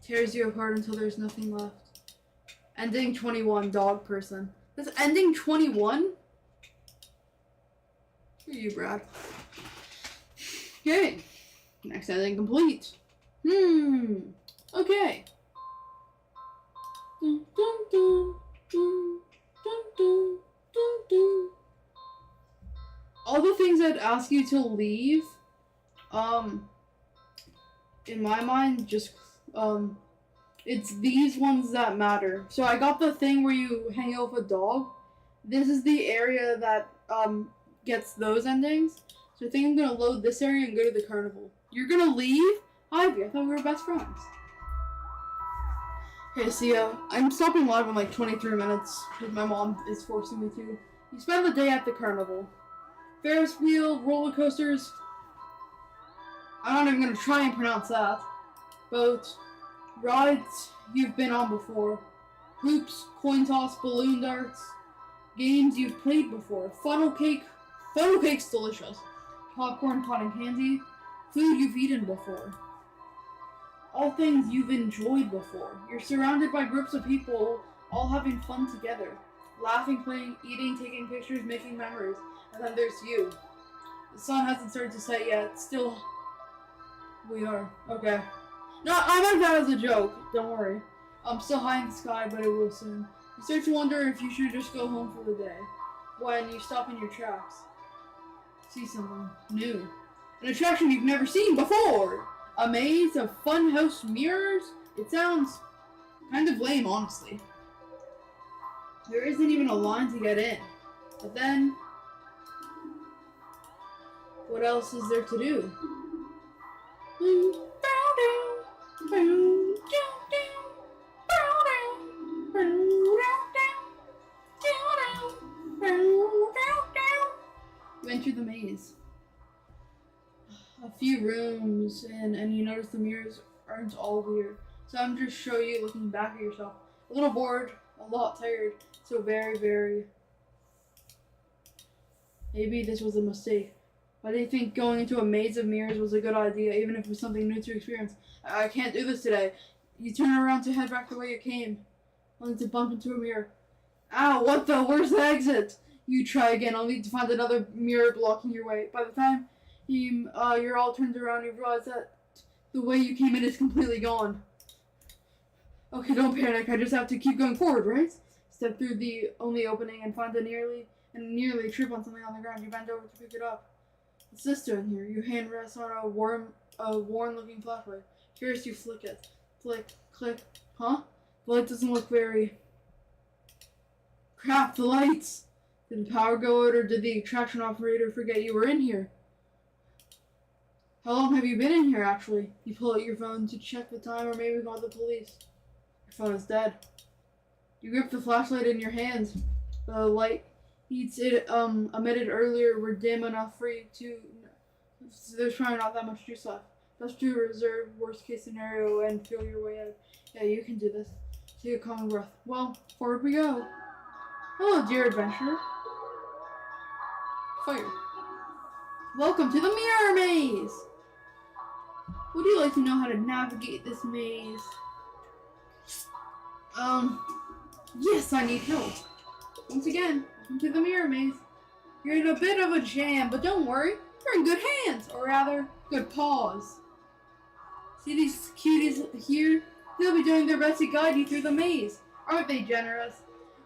Tears you apart until there's nothing left. Ending 21, dog person. That's ending 21? For you, Brad. Okay. Next ending complete. Okay. Dun, dun, dun, dun, dun, dun, dun, dun. All the things I'd ask you to leave, in my mind, just, it's these ones that matter. So I got the thing where you hang out with a dog. This is the area that, gets those endings. So I think I'm gonna load this area and go to the carnival. You're gonna leave? Ivy, I thought we were best friends. Hey, see ya. I'm stopping live in like 23 minutes because my mom is forcing me to. You spend the day at the carnival. Ferris wheel, roller coasters. I'm not even gonna try and pronounce that. Boats, rides you've been on before. Hoops, coin toss, balloon darts. Games you've played before. Funnel cake's delicious. Popcorn, cotton candy. Food you've eaten before. All things you've enjoyed before. You're surrounded by groups of people all having fun together. Laughing, playing, eating, taking pictures, making memories. And then there's you. The sun hasn't started to set yet. Still, we are. Okay. No, I meant that as a joke. Don't worry. I'm still high in the sky, but it will soon. You start to wonder if you should just go home for the day. When you stop in your tracks. See something new. An attraction you've never seen before! A maze of funhouse mirrors? It sounds kind of lame, honestly. There isn't even a line to get in. But then, what else is there to do? You enter the maze. A few rooms in, and you notice the mirrors aren't all weird. So I'm just show you looking back at yourself. A little bored, a lot tired, so very, very. Maybe this was a mistake. Why do you think going into a maze of mirrors was a good idea, even if it was something new to experience? I can't do this today. You turn around to head back the way you came, only to bump into a mirror. Ow, what the? Where's the exit? You try again, only to find another mirror blocking your way. By the time you're all turned around, you realize that the way you came in is completely gone. Okay, don't panic. I just have to keep going forward, right? Step through the only opening and find nearly trip on something on the ground. You bend over to pick it up. What's this doing here? Your hand rests on a worn-looking flashlight. Curious, you flick it. Flick, click. Huh? The light doesn't look very. Crap! The lights. Did the power go out, or did the attraction operator forget you were in here? How long have you been in here, actually? You pull out your phone to check the time, or maybe call the police. Your phone is dead. You grip the flashlight in your hands. The light heats it emitted earlier were dim enough for you to. So there's probably not that much juice left. Best to reserve worst case scenario and feel your way out. Yeah, you can do this. Take a common breath. Well, forward we go. Hello, dear adventurer. Fire. Welcome to the mirror maze. Would you like to know how to navigate this maze? Yes, I need help. Once again, welcome to the mirror maze. You're in a bit of a jam, but don't worry, you're in good hands, or rather, good paws. See these cuties here? They'll be doing their best to guide you through the maze. Aren't they generous?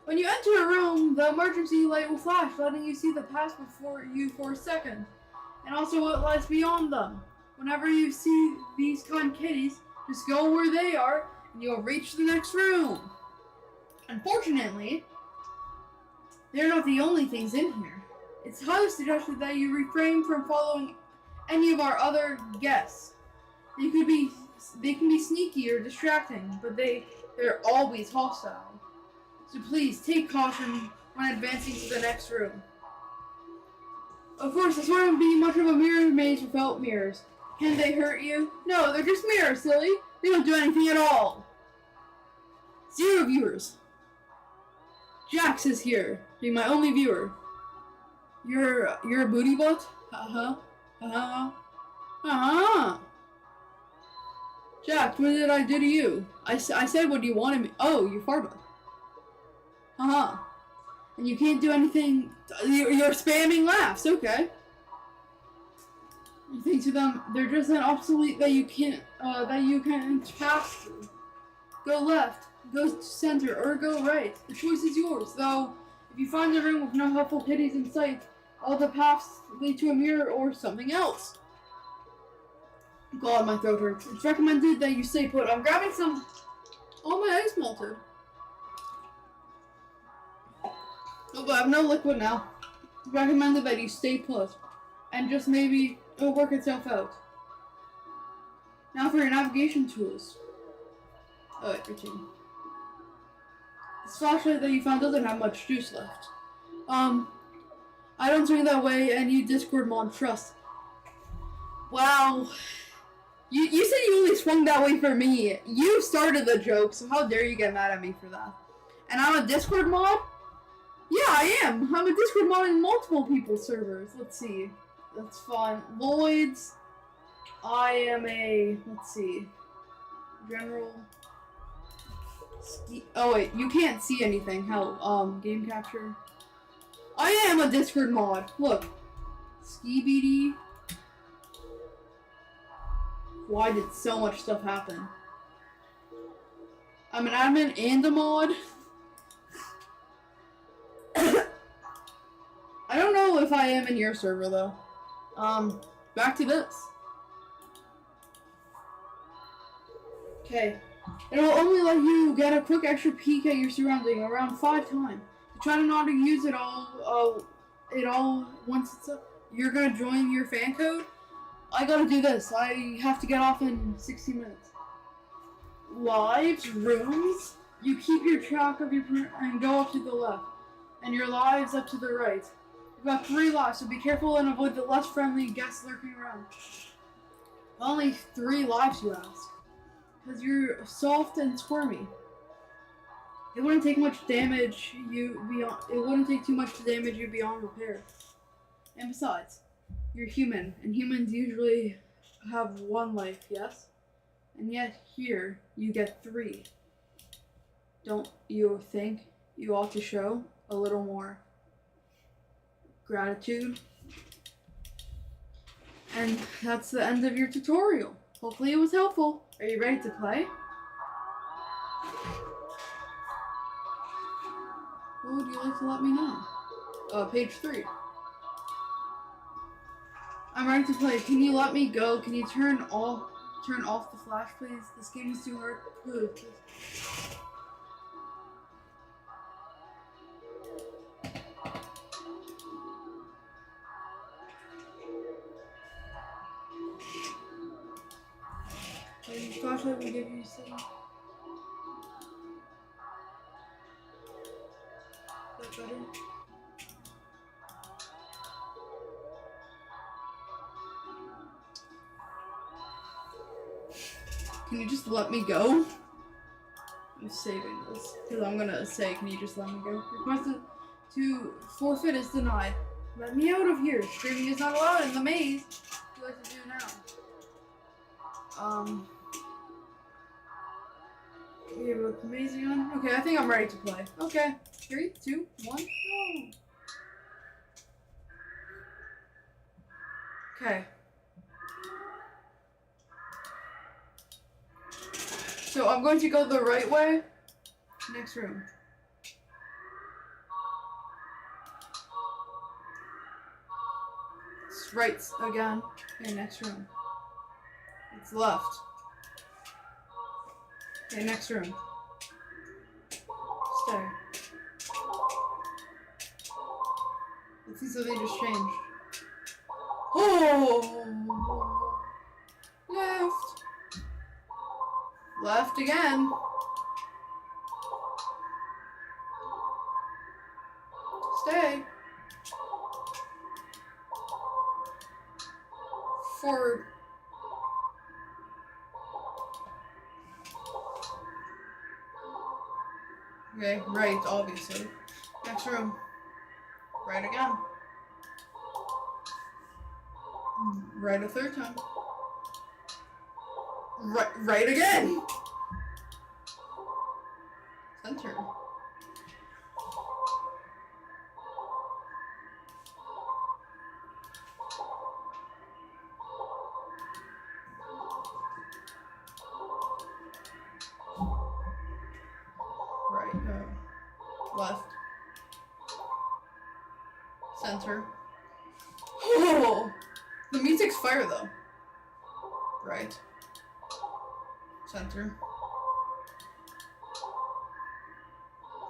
When you enter a room, the emergency light will flash, letting you see the path before you for a second, and also what lies beyond them. Whenever you see these kind kitties, just go where they are, and you'll reach the next room. Unfortunately, they're not the only things in here. It's highly suggested that you refrain from following any of our other guests. They can be sneaky or distracting, but they're always hostile. So please take caution when advancing to the next room. Of course, this wouldn't be much of a mirror maze without mirrors. Can they hurt you? No, they're just mirrors, silly. They don't do anything at all. 0 viewers. Jax is here, being my only viewer. You're a booty butt? Jax, what did I do to you? I said what you wanted me. Oh, you farted. And you can't do anything. You're spamming laughs. Okay. You think to them they're just an obsolete that you can't pass through. Go left, go to center, or go right. The choice is yours. Though, if you find a room with no helpful kitties in sight, all the paths lead to a mirror or something else. God, my throat hurts. It's recommended that you stay put. I'm grabbing some. Oh, my ice melted. Oh, but I have no liquid now. recommended that you stay put and just maybe it'll work itself out. Now for your navigation tools. Oh wait, routine. This flashlight that you found doesn't have much juice left. I don't swing that way, and you Discord mod trust. Wow. You said you only swung that way for me. You started the joke, so how dare you get mad at me for that? And I'm a Discord mod? Yeah, I am. I'm a Discord mod in multiple people's servers. Let's see. That's fine. Lloyd's. I am a, let's see. General. Oh wait, you can't see anything. Hell, game capture. I am a Discord mod. Look. Skibidi. Why did so much stuff happen? I'm an admin and a mod. I don't know if I am in your server though. Back to this. Okay. It'll only let you get a quick extra peek at your surrounding around 5 times. Try to not to use it all once it's up. You're gonna join your fan code? I gotta do this. I have to get off in 60 minutes. Lives, rooms. You keep your track of your and go up to the left, and your lives up to the right. You've got 3 lives, so be careful and avoid the less friendly guests lurking around. Only 3 lives, you ask, because you're soft and squirmy. It wouldn't take much damage you beyond. It wouldn't take too much to damage you beyond repair. And besides, you're human, and humans usually have 1 life, yes? And yet here you get 3. Don't you think you ought to show a little more gratitude? And that's the end of your tutorial. Hopefully it was helpful. Are you ready to play? What would you like to let me know? Page 3. I'm ready to play. Can you let me go? Can you turn off the flash, please? This game is too hard. Please. Flashlight will give you some. Is that better? Can you just let me go? I'm saving this because I'm gonna say, can you just let me go? Requested to forfeit is denied. Let me out of here. Streaming is not allowed in the maze. What do you like to do now? We have amazing on. Okay, I think I'm ready to play. Okay, 3, 2, 1, go. Okay. So I'm going to go the right way. Next room. It's right again. Okay, next room. It's left. Okay, next room. Stay. Let's see, so they just changed. Oh! Left. Left again. Stay. Forward. Okay, right, obviously. Next room. Right again. Right a 3rd time. Right again! Center. Right, left. Center. Oh! The music's fire though. Right. Center.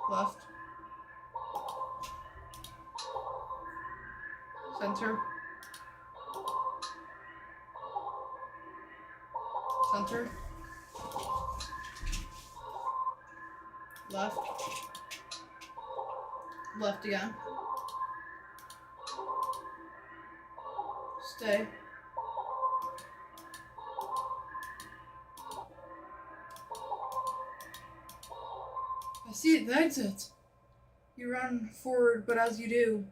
Left. Center. Center. Left. Left again. Stay. I see the exit. You run forward, but as you do,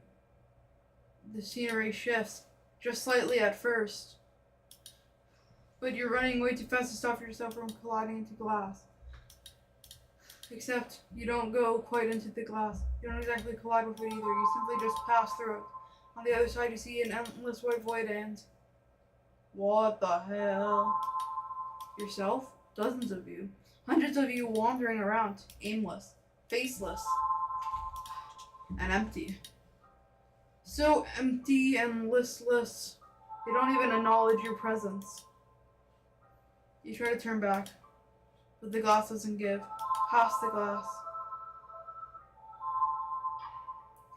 the scenery shifts, just slightly at first. But you're running way too fast to stop yourself from colliding into glass. Except you don't go quite into the glass. You don't exactly collide with it either. You simply just pass through it. On the other side, you see an endless white void and... What the hell? Yourself? Dozens of you. Hundreds of you wandering around, aimless, faceless, and empty. So empty and listless, they don't even acknowledge your presence. You try to turn back, but the glass doesn't give. Past the glass.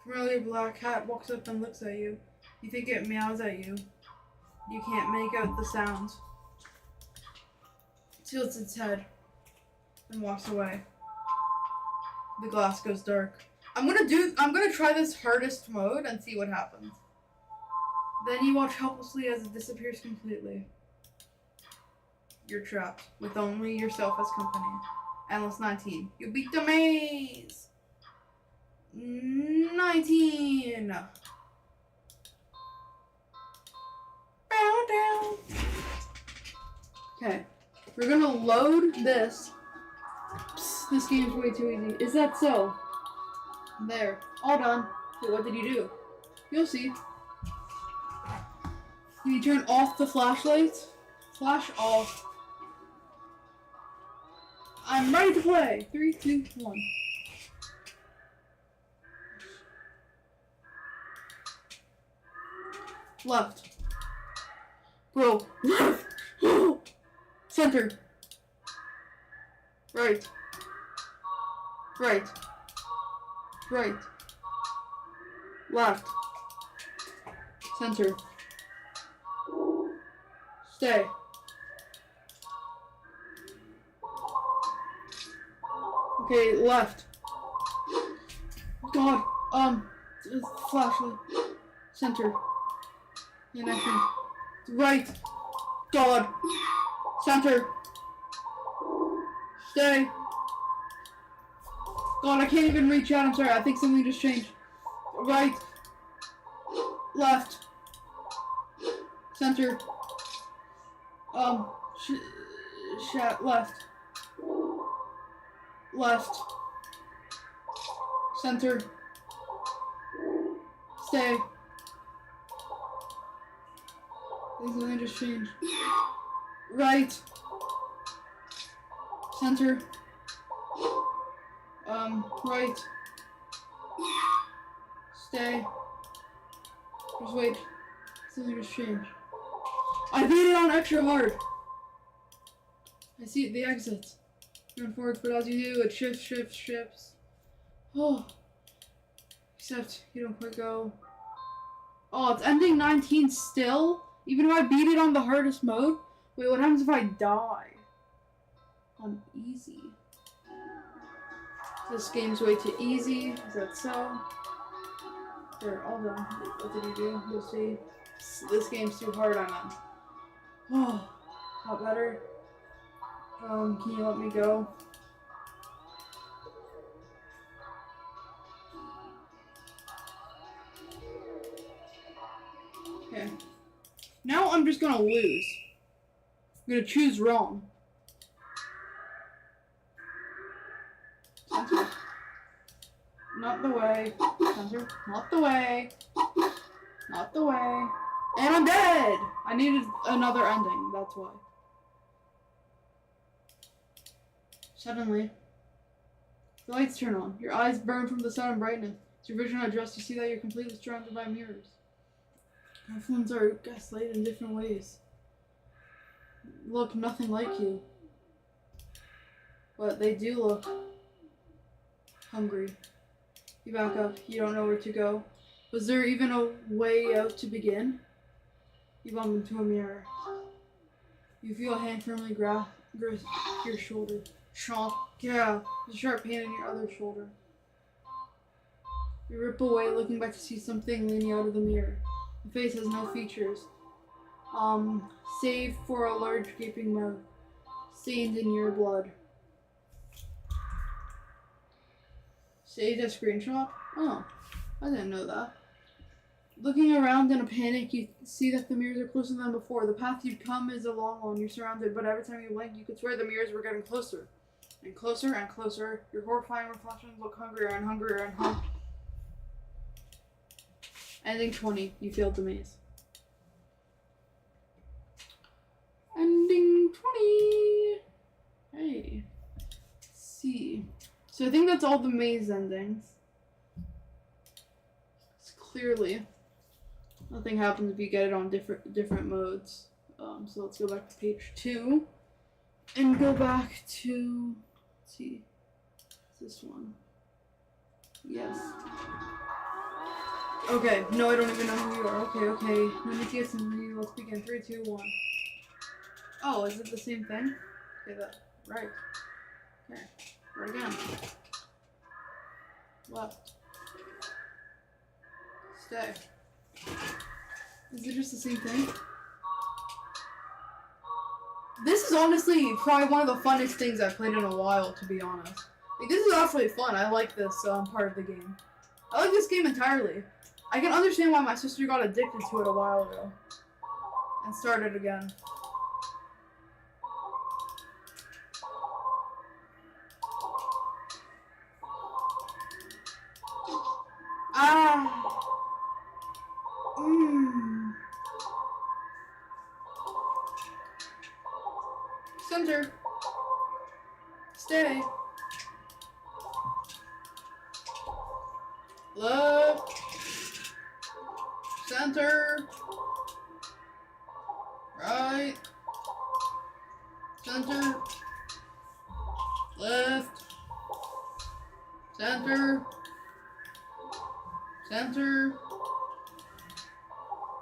Familiar black cat walks up and looks at you. You think it meows at you. You can't make out the sound. It tilts its head and walks away. The glass goes dark. I'm gonna try this hardest mode and see what happens. Then you watch helplessly as it disappears completely. You're trapped with only yourself as company. Endless 19. You beat the maze! 19! Bow down! Okay. We're gonna load this. Psst, this game's way too easy. Is that so? There. All done. Wait, what did you do? You'll see. You turn off the flashlight. Flash off. I'm ready to play. 3, 2, 1. Left. Bro. Left. Center. Right. Right. Right. Left. Center. Stay. Okay, left. God, flashlight. Center. And I think right. God. Center. Stay. God, I can't even reach out. I'm sorry. I think something just changed. Right. Left. Center. Left. Left. Center. Stay. I think something just changed. Right. Center. Right. Stay. Just wait. Something just changed. I beat it on extra hard. I see the exit. Run forward, but as you do, it shifts. Oh. Except you don't quite go. Oh, it's ending 19 still? Even if I beat it on the hardest mode? Wait, what happens if I die? On easy. This game's way too easy. Is that so? There, all done. What did you do? You'll see. This game's too hard, I meant. Oh, not better. Can you let me go? Okay. Now I'm just gonna lose. I'm gonna choose wrong. Center. Not the way. Center. Not the way. Not the way. And I'm dead! I needed another ending, that's why. Suddenly, the lights turn on. Your eyes burn from the sun and brightness. As your vision adjusts, you see that you're completely surrounded by mirrors. Everyone's are gaslit in different ways. Look nothing like you. But they do look hungry. You back up. You don't know where to go. Was there even a way out to begin? You bump into a mirror. You feel a hand firmly grasp your shoulder. Shock. Yeah, there's a sharp pain in your other shoulder. You rip away, looking back to see something leaning out of the mirror. The face has no features. Save for a large gaping mouth. Stained in your blood. Saved a screenshot? Oh, I didn't know that. Looking around in a panic, you see that the mirrors are closer than before. The path you've come is a long one. You're surrounded, but every time you blink, you could swear the mirrors were getting closer. And closer and closer. Your horrifying reflections look hungrier and hungrier and hungrier. Ending 20. You failed the maze. Ending 20. Hey. Let's see. So I think that's all the maze endings. It's clearly nothing happens if you get it on different modes. So let's go back to page 2 and go back to, let's see, this one. Yes. Okay, no, I don't even know who you are. Okay. Let me get some of you. Let's begin. 3, 2, 1. Oh, is it the same thing? Okay, right. Okay, right again. Left. Stay. Is it just the same thing? This is honestly probably one of the funnest things I've played in a while, to be honest. Like, this is actually fun. I like this part of the game. I like this game entirely. I can understand why my sister got addicted to it a while ago. And started again. Center. Stay. Left. Center. Right. Center. Left. Center. Center.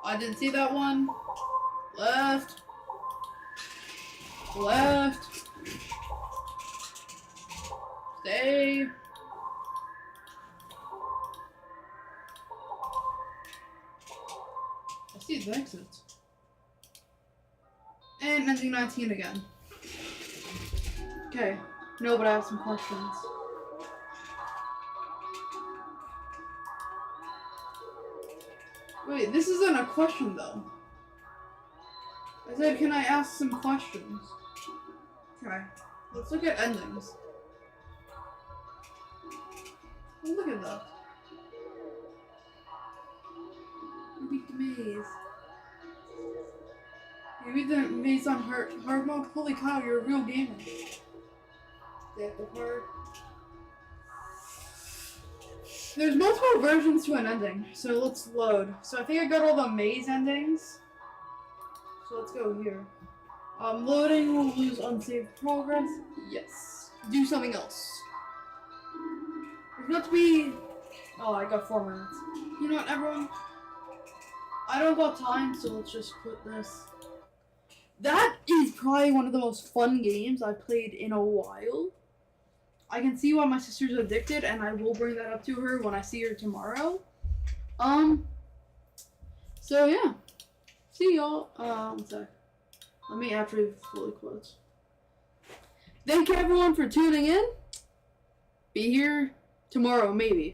I didn't see that one. Left. Left. Stay. I see the exit. And ending 19 again. Okay. No, but I have some questions. Wait, this isn't a question though. I said, can I ask some questions? Okay, let's look at endings. Oh, look at that. You beat the maze. You beat the maze on hard mode? Holy cow, you're a real gamer. Stay at the hard. There's multiple versions to an ending, so let's load. So I think I got all the maze endings. So let's go here. Loading will lose unsaved progress. Yes. Do something else. There's got to be... Oh, I got 4 minutes. You know what, everyone? I don't got time, so let's just put this. That is probably one of the most fun games I've played in a while. I can see why my sister's addicted, and I will bring that up to her when I see her tomorrow. So yeah. See y'all. One sec. Let me actually fully close. Thank you everyone for tuning in. Be here tomorrow, maybe.